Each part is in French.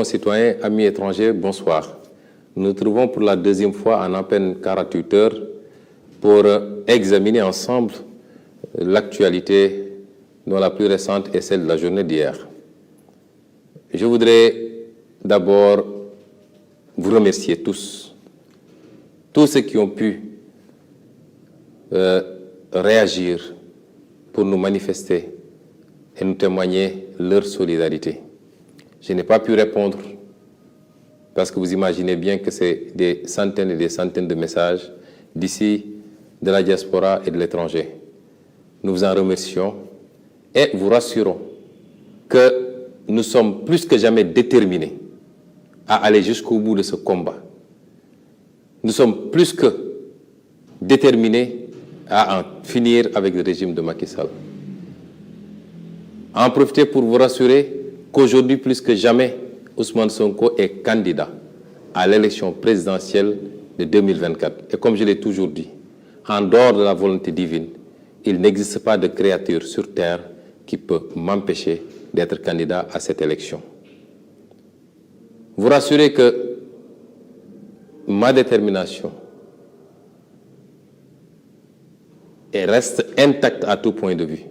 concitoyens, amis étrangers, bonsoir. Nous nous trouvons pour la deuxième fois en à peine 48 heures pour examiner ensemble l'actualité dont la plus récente est celle de la journée d'hier. Je voudrais d'abord vous remercier tous ceux qui ont pu réagir pour nous manifester et nous témoigner leur solidarité. Je n'ai pas pu répondre parce que vous imaginez bien que c'est des centaines et des centaines de messages d'ici, de la diaspora et de l'étranger. Nous vous en remercions et vous rassurons que nous sommes plus que jamais déterminés à aller jusqu'au bout de ce combat. Nous sommes plus que déterminés à en finir avec le régime de Macky Sall. En profiter pour vous rassurer qu'aujourd'hui, plus que jamais, Ousmane Sonko est candidat à l'élection présidentielle de 2024. Et comme je l'ai toujours dit, en dehors de la volonté divine, il n'existe pas de créature sur terre qui peut m'empêcher d'être candidat à cette élection. Vous rassurez que ma détermination reste intacte à tout point de vue.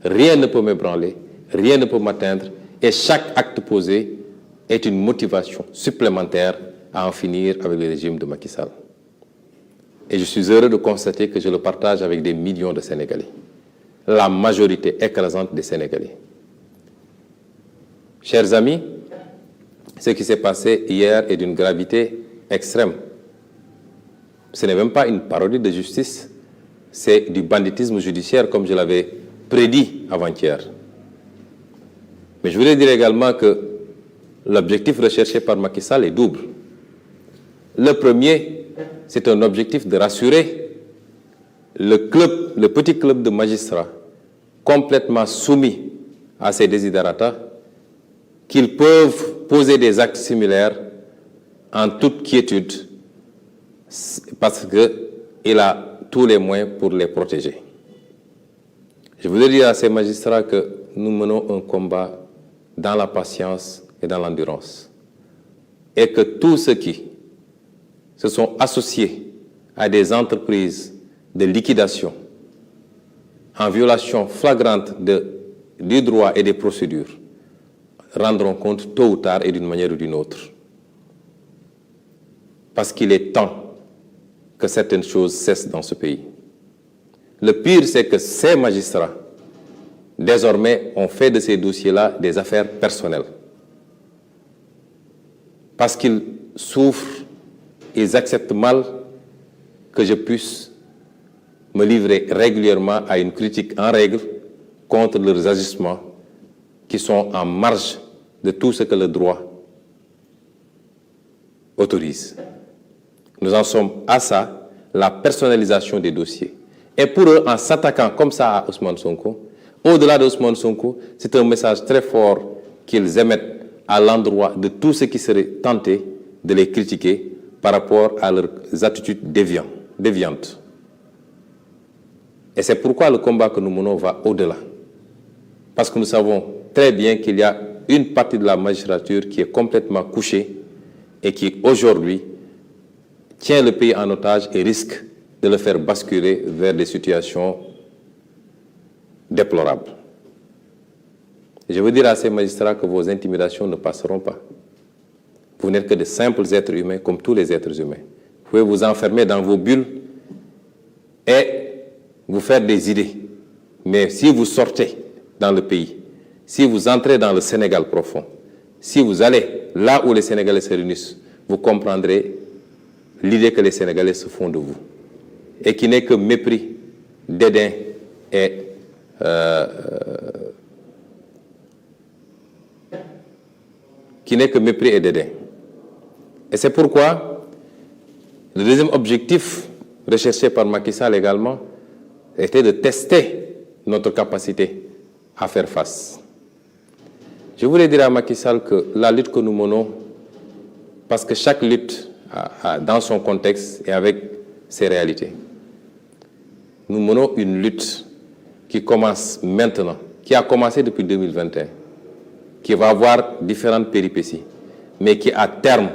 Rien ne peut m'ébranler, rien ne peut m'atteindre, et chaque acte posé est une motivation supplémentaire à en finir avec le régime de Macky Sall. Et je suis heureux de constater que je le partage avec des millions de Sénégalais, la majorité écrasante des Sénégalais. Chers amis, ce qui s'est passé hier est d'une gravité extrême. Ce n'est même pas une parodie de justice, c'est du banditisme judiciaire, comme je l'avais prédit avant-hier. Mais je voudrais dire également que l'objectif recherché par Macky Sall est double. Le premier, c'est un objectif de rassurer le petit club de magistrats complètement soumis à ses desiderata qu'ils peuvent poser des actes similaires en toute quiétude parce qu'il a tous les moyens pour les protéger. Je voudrais dire à ces magistrats que nous menons un combat dans la patience et dans l'endurance. Et que tous ceux qui se sont associés à des entreprises de liquidation en violation flagrante du droit et des procédures rendront compte tôt ou tard et d'une manière ou d'une autre. Parce qu'il est temps que certaines choses cessent dans ce pays. Le pire, c'est que ces magistrats, désormais, ont fait de ces dossiers-là des affaires personnelles. Parce qu'ils souffrent, ils acceptent mal que je puisse me livrer régulièrement à une critique en règle contre leurs agissements qui sont en marge de tout ce que le droit autorise. Nous en sommes à ça, la personnalisation des dossiers. Et pour eux, en s'attaquant comme ça à Ousmane Sonko, au-delà d'Ousmane Sonko, c'est un message très fort qu'ils émettent à l'endroit de tous ceux qui seraient tentés de les critiquer par rapport à leurs attitudes déviantes. Et c'est pourquoi le combat que nous menons va au-delà. Parce que nous savons très bien qu'il y a une partie de la magistrature qui est complètement couchée et qui, aujourd'hui, tient le pays en otage et risque de le faire basculer vers des situations déplorables. Je veux dire à ces magistrats que vos intimidations ne passeront pas. Vous n'êtes que de simples êtres humains comme tous les êtres humains. Vous pouvez vous enfermer dans vos bulles et vous faire des idées. Mais si vous sortez dans le pays, si vous entrez dans le Sénégal profond, si vous allez là où les Sénégalais se réunissent, vous comprendrez l'idée que les Sénégalais se font de vous. Et qui n'est que mépris, dédain et dédain. Et c'est pourquoi le deuxième objectif recherché par Macky Sall également était de tester notre capacité à faire face. Je voulais dire à Macky Sall que la lutte que nous menons, parce que chaque lutte a dans son contexte et avec ses réalités, nous menons une lutte qui commence maintenant, qui a commencé depuis 2021, qui va avoir différentes péripéties, mais qui à terme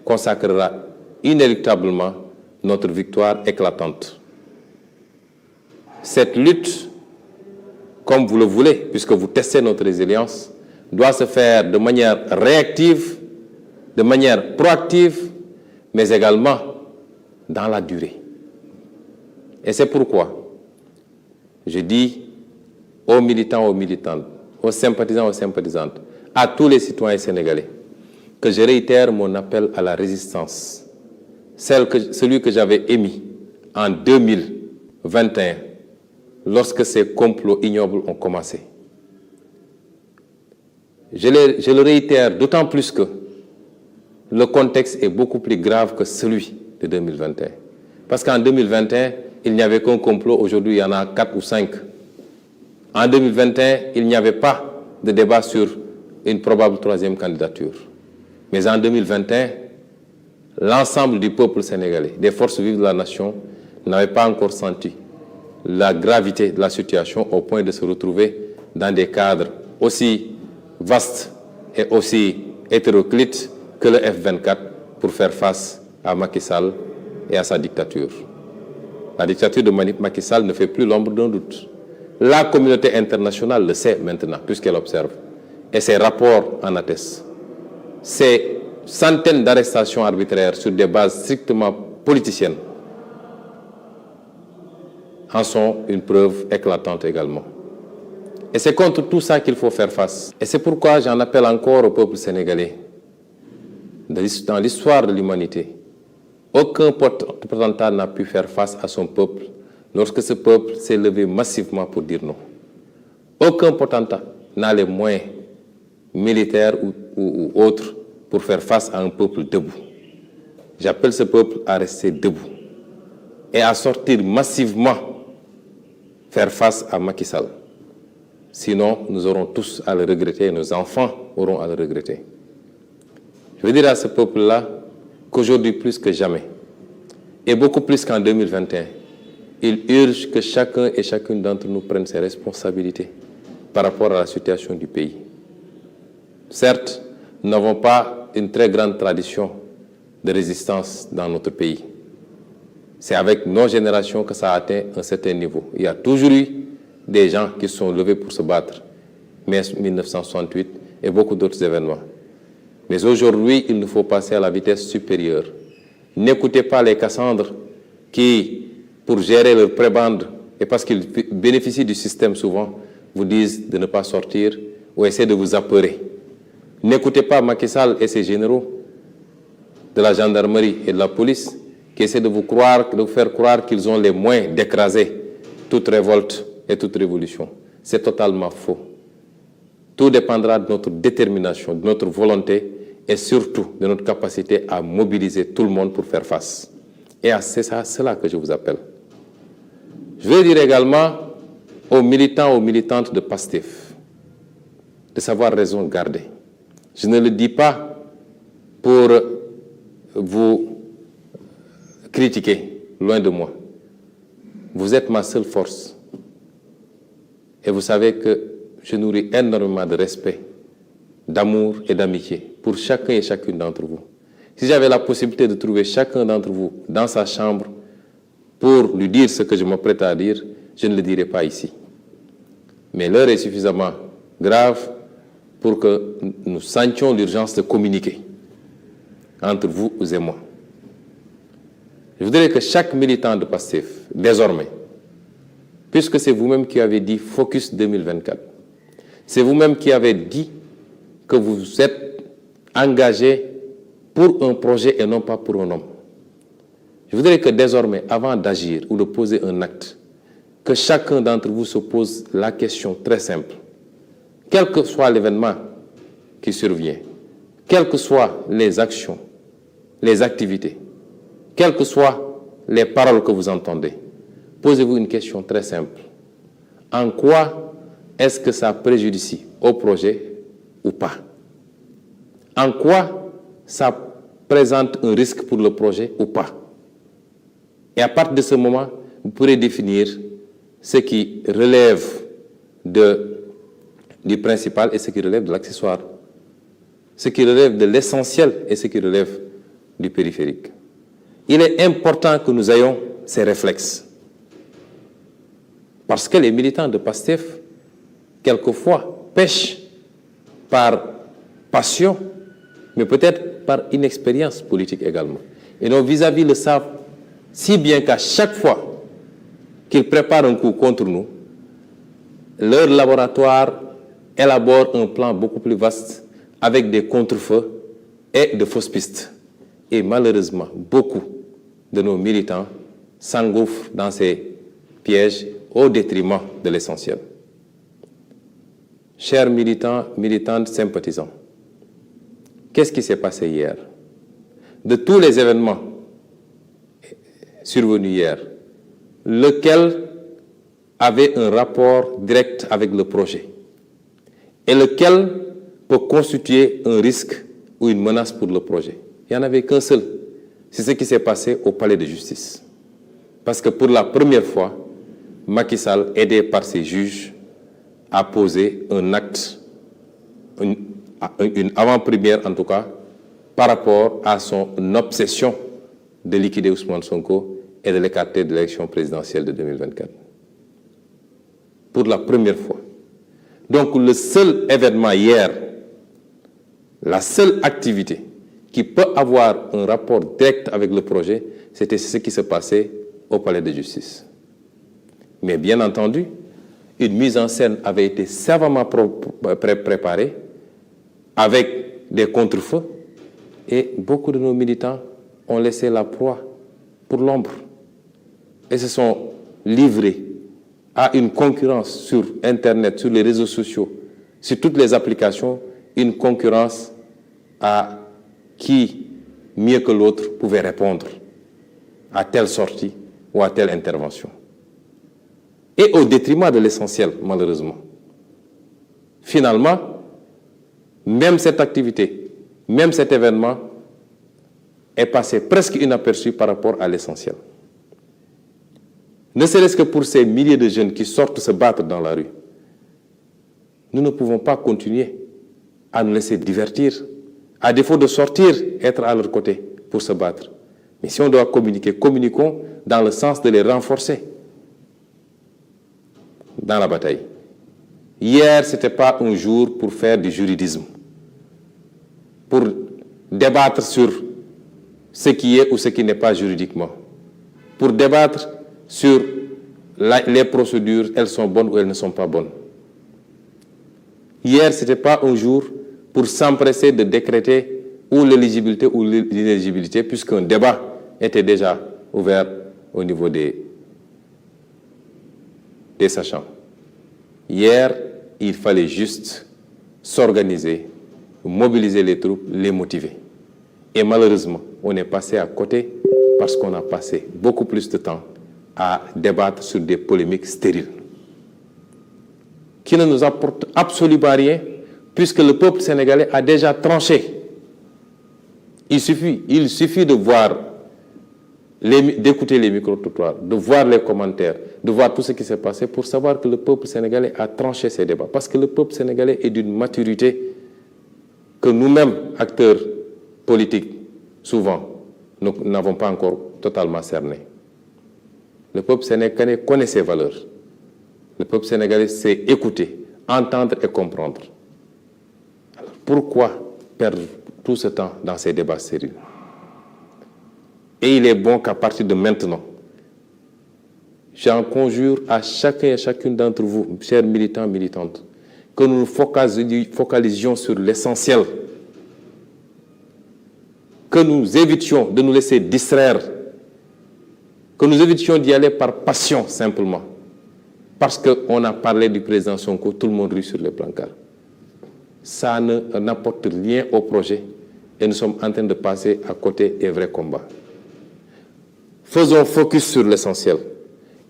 consacrera inéluctablement notre victoire éclatante. Cette lutte, comme vous le voulez, puisque vous testez notre résilience, doit se faire de manière réactive, de manière proactive, mais également dans la durée. Et c'est pourquoi je dis aux militants, aux militantes, aux sympathisants, aux sympathisantes, à tous les citoyens sénégalais, que je réitère mon appel à la résistance, celui que j'avais émis en 2021, lorsque ces complots ignobles ont commencé. Je le réitère d'autant plus que le contexte est beaucoup plus grave que celui de 2021. Parce qu'en 2021, il n'y avait qu'un complot, aujourd'hui il y en a 4 ou 5. En 2021, il n'y avait pas de débat sur une probable troisième candidature. Mais en 2021, l'ensemble du peuple sénégalais, des forces vives de la nation, n'avait pas encore senti la gravité de la situation au point de se retrouver dans des cadres aussi vastes et aussi hétéroclites que le F-24 pour faire face à Macky Sall et à sa dictature. La dictature de Macky Sall ne fait plus l'ombre d'un doute. La communauté internationale le sait maintenant, puisqu'elle observe. Et ses rapports en attestent. Ces centaines d'arrestations arbitraires sur des bases strictement politiciennes en sont une preuve éclatante également. Et c'est contre tout ça qu'il faut faire face. Et c'est pourquoi j'en appelle encore au peuple sénégalais. Dans l'histoire de l'humanité, aucun potentat n'a pu faire face à son peuple lorsque ce peuple s'est levé massivement pour dire non. Aucun potentat n'a les moyens militaires ou autres pour faire face à un peuple debout. J'appelle ce peuple à rester debout et à sortir massivement faire face à Macky Sall. Sinon, nous aurons tous à le regretter, nos enfants auront à le regretter. Je veux dire à ce peuple-là qu'aujourd'hui, plus que jamais, et beaucoup plus qu'en 2021, il urge que chacun et chacune d'entre nous prenne ses responsabilités par rapport à la situation du pays. Certes, nous n'avons pas une très grande tradition de résistance dans notre pays. C'est avec nos générations que ça a atteint un certain niveau. Il y a toujours eu des gens qui se sont levés pour se battre, mai 1968 et beaucoup d'autres événements. Mais aujourd'hui, il nous faut passer à la vitesse supérieure. N'écoutez pas les Cassandres qui, pour gérer leur prébande, et parce qu'ils bénéficient du système souvent, vous disent de ne pas sortir ou essaient de vous apeurer. N'écoutez pas Macky Sall et ses généraux de la gendarmerie et de la police qui essaient de vous faire croire qu'ils ont les moyens d'écraser toute révolte et toute révolution. C'est totalement faux. Tout dépendra de notre détermination, de notre volonté et surtout de notre capacité à mobiliser tout le monde pour faire face. Et c'est à cela que je vous appelle. Je veux dire également aux militants, aux militantes de PASTEF de savoir raison garder. Je ne le dis pas pour vous critiquer, loin de moi. Vous êtes ma seule force. Et vous savez que je nourris énormément de respect, d'amour et d'amitié pour chacun et chacune d'entre vous. Si j'avais la possibilité de trouver chacun d'entre vous dans sa chambre pour lui dire ce que je m'apprête à dire, je ne le dirai pas ici. Mais l'heure est suffisamment grave pour que nous sentions l'urgence de communiquer entre vous et moi. Je voudrais que chaque militant de PASTEF, désormais, puisque c'est vous-même qui avez dit Focus 2024, c'est vous-même qui avez dit que vous êtes engagé pour un projet et non pas pour un homme. Je voudrais que désormais, avant d'agir ou de poser un acte, que chacun d'entre vous se pose la question très simple. Quel que soit l'événement qui survient, quelles que soient les actions, les activités, quelles que soient les paroles que vous entendez, posez-vous une question très simple. En quoi est-ce que ça préjudicie au projet ou pas? En quoi ça présente un risque pour le projet ou pas? Et à partir de ce moment, vous pourrez définir ce qui relève de du principal et ce qui relève de l'accessoire, ce qui relève de l'essentiel et ce qui relève du périphérique. Il est important que nous ayons ces réflexes. Parce que les militants de PASTEF, quelquefois, pêchent par passion, mais peut-être par inexpérience politique également. Et nos vis-à-vis le savent si bien qu'à chaque fois qu'ils préparent un coup contre nous, leur laboratoire élabore un plan beaucoup plus vaste avec des contre-feux et de fausses pistes. Et malheureusement, beaucoup de nos militants s'engouffrent dans ces pièges au détriment de l'essentiel. Chers militants, militantes, sympathisants, qu'est-ce qui s'est passé hier? De tous les événements survenus hier, lequel avait un rapport direct avec le projet et lequel peut constituer un risque ou une menace pour le projet? Il n'y en avait qu'un seul. C'est ce qui s'est passé au palais de justice. Parce que pour la première fois, Macky Sall, aidé par ses juges, a posé un acte, une avant-première en tout cas, par rapport à son obsession de liquider Ousmane Sonko et de l'écarter de l'élection présidentielle de 2024. Pour la première fois. Donc le seul événement hier, la seule activité qui peut avoir un rapport direct avec le projet, c'était ce qui se passait au palais de justice. Mais bien entendu, une mise en scène avait été savamment préparée avec des contre-feux et beaucoup de nos militants ont laissé la proie pour l'ombre et se sont livrés à une concurrence sur Internet, sur les réseaux sociaux, sur toutes les applications, une concurrence à qui, mieux que l'autre, pouvait répondre à telle sortie ou à telle intervention. Et au détriment de l'essentiel, malheureusement. Finalement, même cette activité, même cet événement est passé presque inaperçu par rapport à l'essentiel. Ne serait-ce que pour ces milliers de jeunes qui sortent se battre dans la rue, nous ne pouvons pas continuer à nous laisser divertir, à défaut de sortir, être à leur côté pour se battre. Mais si on doit communiquer, communiquons dans le sens de les renforcer dans la bataille. Hier, ce n'était pas un jour pour faire du juridisme, pour débattre sur ce qui est ou ce qui n'est pas juridiquement, pour débattre sur les procédures, elles sont bonnes ou elles ne sont pas bonnes. Hier, ce n'était pas un jour pour s'empresser de décréter ou l'éligibilité ou l'inéligibilité, puisqu'un débat était déjà ouvert au niveau des sachants. Hier, il fallait juste s'organiser, mobiliser les troupes, les motiver. Et malheureusement, on est passé à côté parce qu'on a passé beaucoup plus de temps à débattre sur des polémiques stériles qui ne nous apportent absolument rien puisque le peuple sénégalais a déjà tranché. Il suffit de voir, d'écouter les micro-trottoirs, de voir les commentaires, de voir tout ce qui s'est passé pour savoir que le peuple sénégalais a tranché ces débats. Parce que le peuple sénégalais est d'une maturité que nous-mêmes, acteurs politiques, souvent, nous n'avons pas encore totalement cerné. Le peuple sénégalais connaît ses valeurs. Le peuple sénégalais sait écouter, entendre et comprendre. Alors, pourquoi perdre tout ce temps dans ces débats sérieux? Et il est bon qu'à partir de maintenant, j'en conjure à chacun et chacune d'entre vous, chers militants, militantes, que nous nous focalisions sur l'essentiel, que nous évitions de nous laisser distraire, que nous évitions d'y aller par passion simplement, parce qu'on a parlé du président Sonko, tout le monde rit sur les brancards. Ça n'apporte rien au projet et nous sommes en train de passer à côté des vrais combats. Faisons focus sur l'essentiel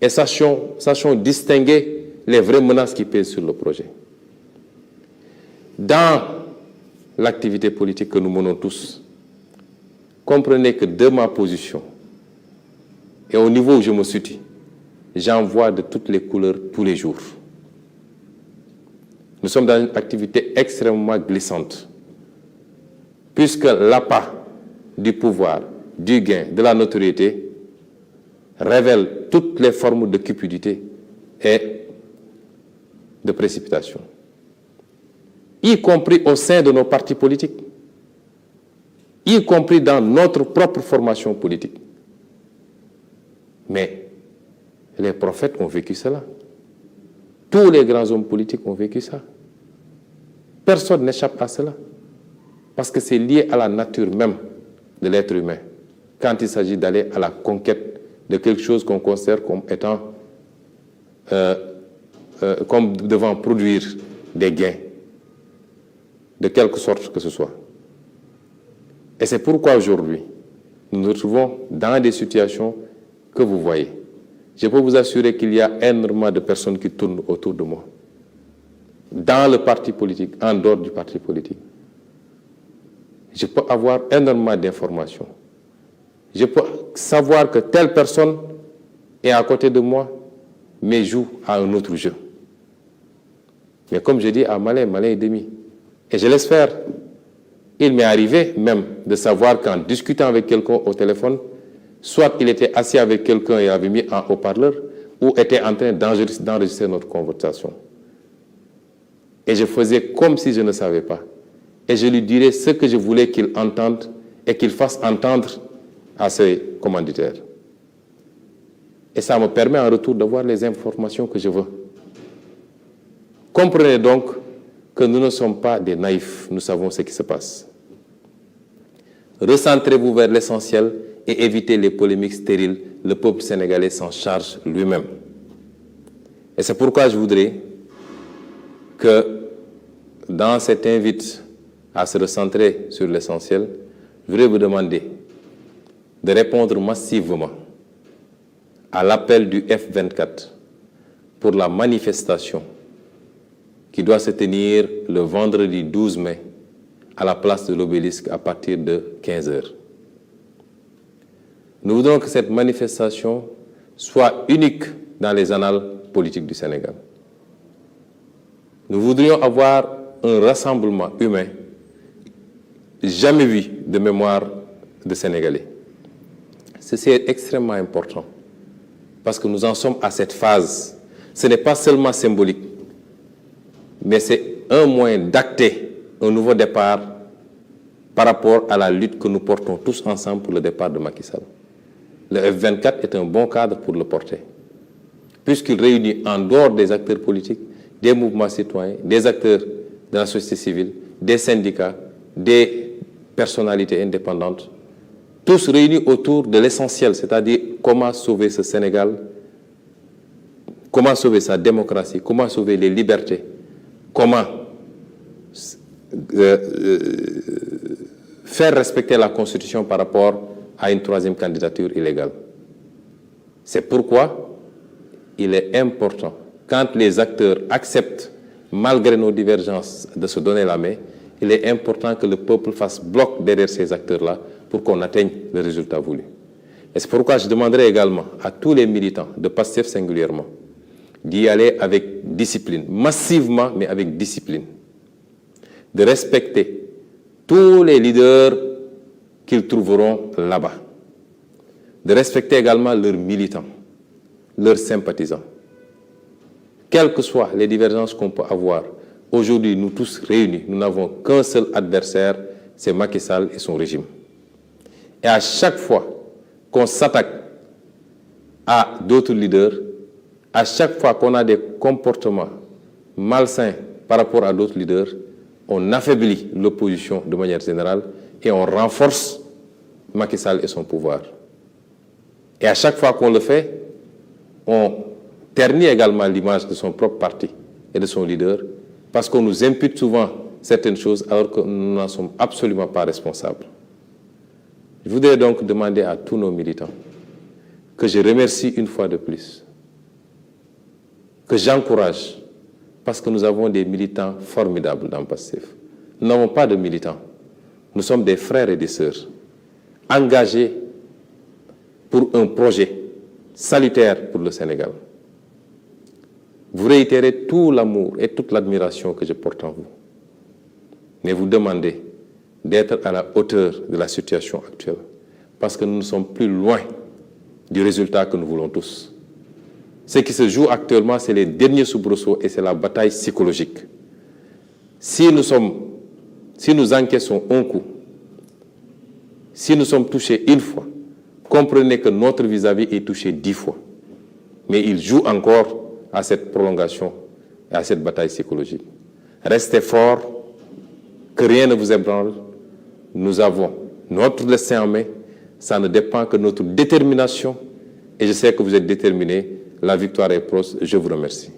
et sachons distinguer les vraies menaces qui pèsent sur le projet. Dans l'activité politique que nous menons tous, comprenez que de ma position et au niveau où je me situe, j'en vois de toutes les couleurs tous les jours. Nous sommes dans une activité extrêmement glissante, puisque l'appât du pouvoir, du gain, de la notoriété révèle toutes les formes de cupidité et de précipitation, y compris au sein de nos partis politiques, y compris dans notre propre formation politique. Mais les prophètes ont vécu cela. Tous les grands hommes politiques ont vécu ça. Personne n'échappe à cela. Parce que c'est lié à la nature même de l'être humain. Quand il s'agit d'aller à la conquête de quelque chose qu'on considère comme étant, comme devant produire des gains, de quelque sorte que ce soit. Et c'est pourquoi aujourd'hui, nous nous retrouvons dans des situations que vous voyez. Je peux vous assurer qu'il y a énormément de personnes qui tournent autour de moi, dans le parti politique, en dehors du parti politique. Je peux avoir énormément d'informations. Je peux savoir que telle personne est à côté de moi, mais joue à un autre jeu. Mais comme je dis à malin, malin et demi. Et je laisse faire. Il m'est arrivé même de savoir qu'en discutant avec quelqu'un au téléphone, soit il était assis avec quelqu'un et avait mis un haut-parleur, ou était en train d'enregistrer notre conversation. Et je faisais comme si je ne savais pas. Et je lui dirais ce que je voulais qu'il entende et qu'il fasse entendre à ses commanditaires. Et ça me permet en retour d'avoir les informations que je veux. Comprenez donc que nous ne sommes pas des naïfs, nous savons ce qui se passe. Recentrez-vous vers l'essentiel et évitez les polémiques stériles. Le peuple sénégalais s'en charge lui-même. Et c'est pourquoi je voudrais que dans cette invite à se recentrer sur l'essentiel, je voudrais vous demander de répondre massivement à l'appel du F24 pour la manifestation qui doit se tenir le vendredi 12 mai à la place de l'Obélisque à partir de 15 h. Nous voudrons que cette manifestation soit unique dans les annales politiques du Sénégal. Nous voudrions avoir un rassemblement humain jamais vu de mémoire de Sénégalais. Ceci est extrêmement important parce que nous en sommes à cette phase. Ce n'est pas seulement symbolique, mais c'est un moyen d'acter un nouveau départ par rapport à la lutte que nous portons tous ensemble pour le départ de Macky Sall. Le F24 est un bon cadre pour le porter, puisqu'il réunit en dehors des acteurs politiques, des mouvements citoyens, des acteurs de la société civile, des syndicats, des personnalités indépendantes, tous réunis autour de l'essentiel, c'est-à-dire comment sauver ce Sénégal, comment sauver sa démocratie, comment sauver les libertés, comment faire respecter la Constitution par rapport à une troisième candidature illégale. C'est pourquoi il est important, quand les acteurs acceptent, malgré nos divergences, de se donner la main, il est important que le peuple fasse bloc derrière ces acteurs-là pour qu'on atteigne le résultat voulu. Et c'est pourquoi je demanderai également à tous les militants, de PASTEF singulièrement, d'y aller avec discipline, massivement, mais avec discipline, de respecter tous les leaders qu'ils trouveront là-bas, de respecter également leurs militants, leurs sympathisants. Quelles que soient les divergences qu'on peut avoir, aujourd'hui, nous tous réunis, nous n'avons qu'un seul adversaire, c'est Macky Sall et son régime. Et à chaque fois qu'on s'attaque à d'autres leaders, à chaque fois qu'on a des comportements malsains par rapport à d'autres leaders, on affaiblit l'opposition de manière générale et on renforce Macky Sall et son pouvoir. Et à chaque fois qu'on le fait, on ternit également l'image de son propre parti et de son leader, parce qu'on nous impute souvent certaines choses alors que nous n'en sommes absolument pas responsables. Je voudrais donc demander à tous nos militants que je remercie une fois de plus, que j'encourage, parce que nous avons des militants formidables dans PASTEF. Nous n'avons pas de militants. Nous sommes des frères et des sœurs, engagés pour un projet salutaire pour le Sénégal. vous réitérez tout l'amour et toute l'admiration que je porte en vous. Mais vous demandez d'être à la hauteur de la situation actuelle, parce que nous ne sommes plus loin du résultat que nous voulons tous. Ce qui se joue actuellement, c'est les derniers soubresauts et c'est la bataille psychologique. Si nous encaissons un coup, si nous sommes touchés une fois, comprenez que notre vis-à-vis est touché 10 fois. Mais il joue encore à cette prolongation et à cette bataille psychologique. Restez forts, que rien ne vous ébranle. Nous avons notre destin en main. Ça ne dépend que de notre détermination. Et je sais que vous êtes déterminés. La victoire est proche. Je vous remercie.